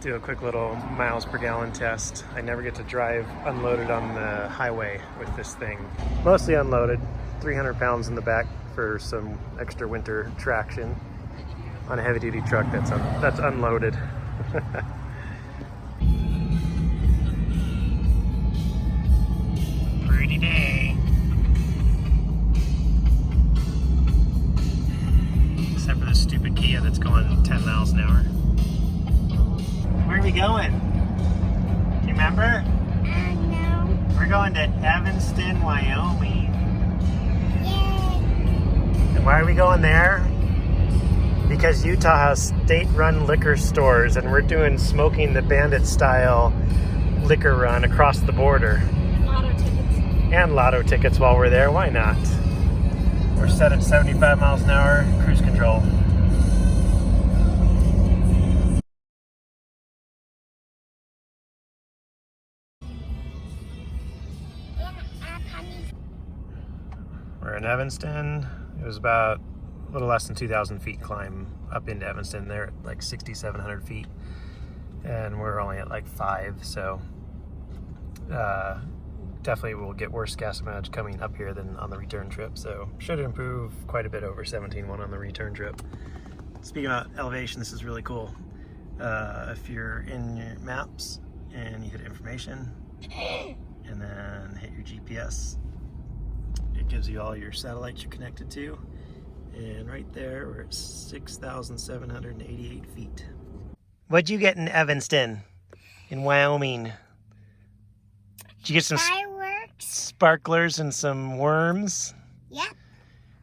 do a quick little miles per gallon test. I never get to drive unloaded on the highway with this thing. Mostly unloaded, 300 pounds in the back for some extra winter traction on a heavy duty truck that's unloaded. Pretty day. Except for this stupid Kia that's going 10 miles an hour. Where are we going? Do you remember? No. We're going to Evanston, Wyoming. Yay. And why are we going there? Because Utah has state-run liquor stores, and we're doing Smoking the Bandit style liquor run across the border. Lotto tickets. And lotto tickets while we're there. Why not? We're set at 75 miles an hour, cruise control. We're in Evanston. It was about a little less than 2,000 feet climb up into Evanston. They're at like 6,700 feet, and we're only at like 5. So definitely will get worse gas mileage coming up here than on the return trip. So should improve quite a bit over 17.1 on the return trip. Speaking about elevation, this is really cool. If you're in your maps and you hit information and then hit your GPS, it gives you all your satellites you're connected to. And right there, we're at 6,788 feet. What'd you get in Evanston, in Wyoming? Did you get some Fireworks. sparklers and some worms? Yep.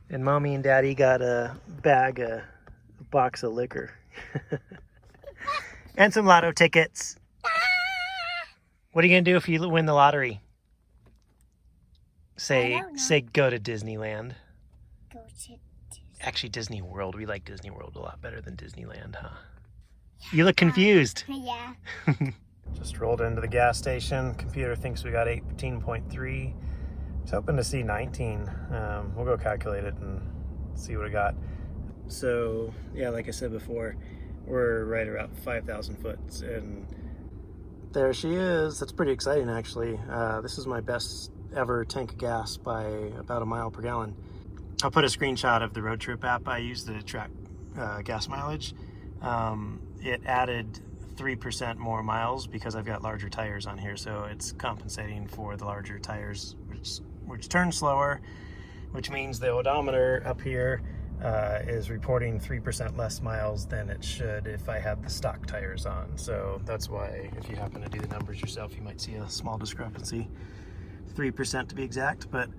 And Mommy and Daddy got a box of liquor. And some lotto tickets. What are you gonna do if you win the lottery? Say go to Disneyland. Go to Disney. Actually, Disney World. We like Disney World a lot better than Disneyland, huh? You look confused. Yeah. Just rolled into the gas station. Computer thinks we got 18.3. Just hoping to see 19. We'll go calculate it and see what we got. So, yeah, like I said before, we're right around 5,000 foot. And there she is. That's pretty exciting, actually. This is my best ever tank of gas by about a mile per gallon. I'll put a screenshot of the road trip app I use to track gas mileage. It added 3% more miles because I've got larger tires on here, so it's compensating for the larger tires, which turn slower, which means the odometer up here is reporting 3% less miles than it should if I had the stock tires on. So that's why, if you happen to do the numbers yourself, you might see a small discrepancy, 3% to be exact. But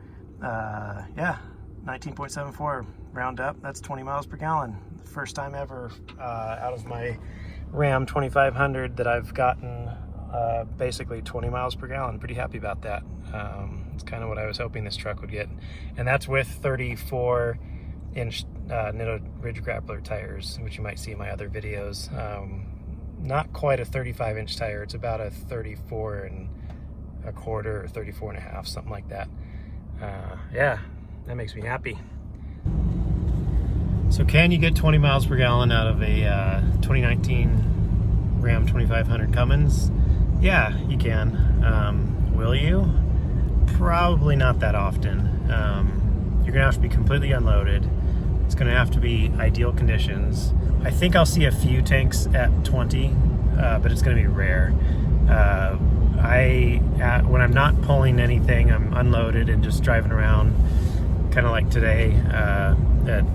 yeah, 19.74 round up, that's 20 miles per gallon. The first time ever out of my RAM 2500 that I've gotten basically 20 miles per gallon. Pretty happy about that. It's kind of what I was hoping this truck would get. And that's with 34-inch Nitto Ridge Grappler tires, which you might see in my other videos. Not quite a 35-inch tire. It's about a 34 and a quarter or 34 and a half, something like that. Yeah, that makes me happy. So can you get 20 miles per gallon out of a 2019 RAM 2500 Cummins? Yeah, you can. Will you? Probably not that often. You're gonna have to be completely unloaded. It's gonna have to be ideal conditions. I think I'll see a few tanks at 20, but it's gonna be rare. When I'm not pulling anything, I'm unloaded and just driving around, kind of like today, at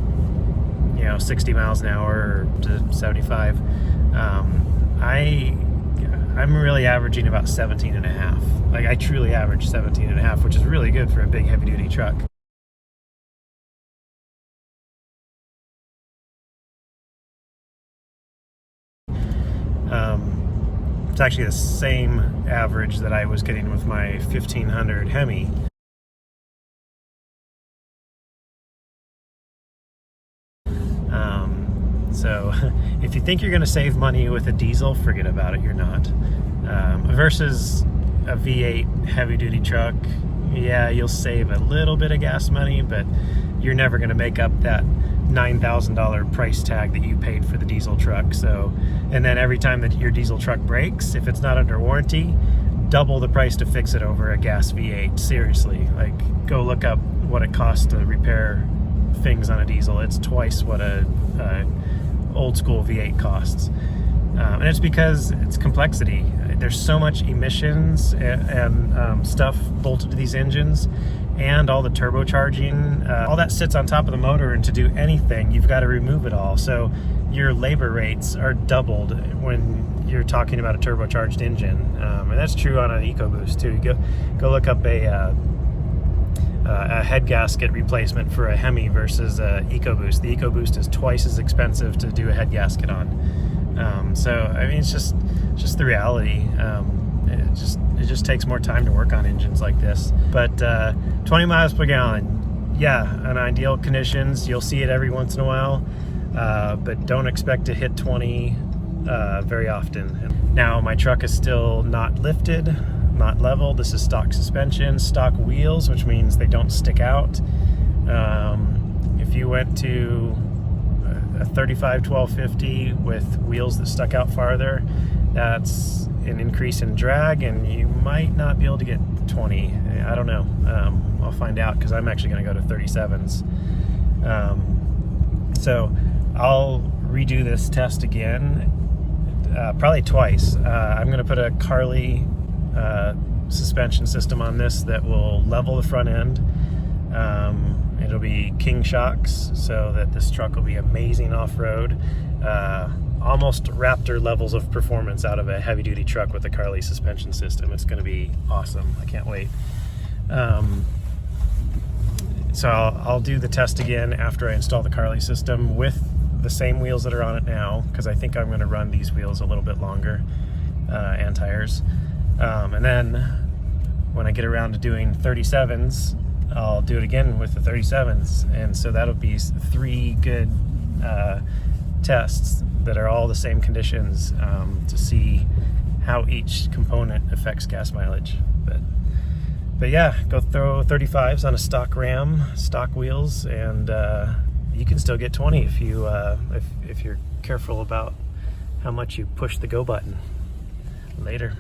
60 miles an hour to 75. I'm really averaging about 17 and a half. Like, I truly average 17 and a half, which is really good for a big heavy duty truck. It's actually the same average that I was getting with my 1500 HEMI. So if you think you're going to save money with a diesel, forget about it, you're not. Versus a V8 heavy duty truck, yeah, you'll save a little bit of gas money, but you're never going to make up that $9,000 price tag that you paid for the diesel truck. So, and then every time that your diesel truck breaks, if it's not under warranty, double the price to fix it over a gas V8. Seriously, like, go look up what it costs to repair things on a diesel. It's twice what a old school V8 costs. And it's because it's complexity. There's so much emissions and stuff bolted to these engines, and all the turbocharging, all that sits on top of the motor, and to do anything, you've got to remove it all. So your labor rates are doubled when you're talking about a turbocharged engine. And that's true on an EcoBoost too. Go look up a head gasket replacement for a HEMI versus a EcoBoost. The EcoBoost is twice as expensive to do a head gasket on. So I mean, it's just the reality. It just takes more time to work on engines like this. But 20 miles per gallon, yeah, in ideal conditions, you'll see it every once in a while, but don't expect to hit 20 very often. Now, my truck is still not lifted, not level. This is stock suspension, stock wheels, which means they don't stick out. If you went to a 35 1250 with wheels that stuck out farther, that's an increase in drag, and you might not be able to get 20. I don't know. I'll find out, because I'm actually going to go to 37s. So I'll redo this test again, probably twice. I'm going to put a Carly suspension system on this that will level the front end. It'll be king shocks, so that this truck will be amazing off-road. Almost Raptor levels of performance out of a heavy-duty truck with a Carly suspension system. It's going to be awesome. I can't wait. So I'll do the test again after I install the Carly system with the same wheels that are on it now, because I think I'm going to run these wheels a little bit longer, and tires. And then when I get around to doing 37s, I'll do it again with the 37s. And so that'll be 3 good tests that are all the same conditions, to see how each component affects gas mileage. But yeah, go throw 35s on a stock RAM, stock wheels, and you can still get 20 if you're careful about how much you push the go button. Later.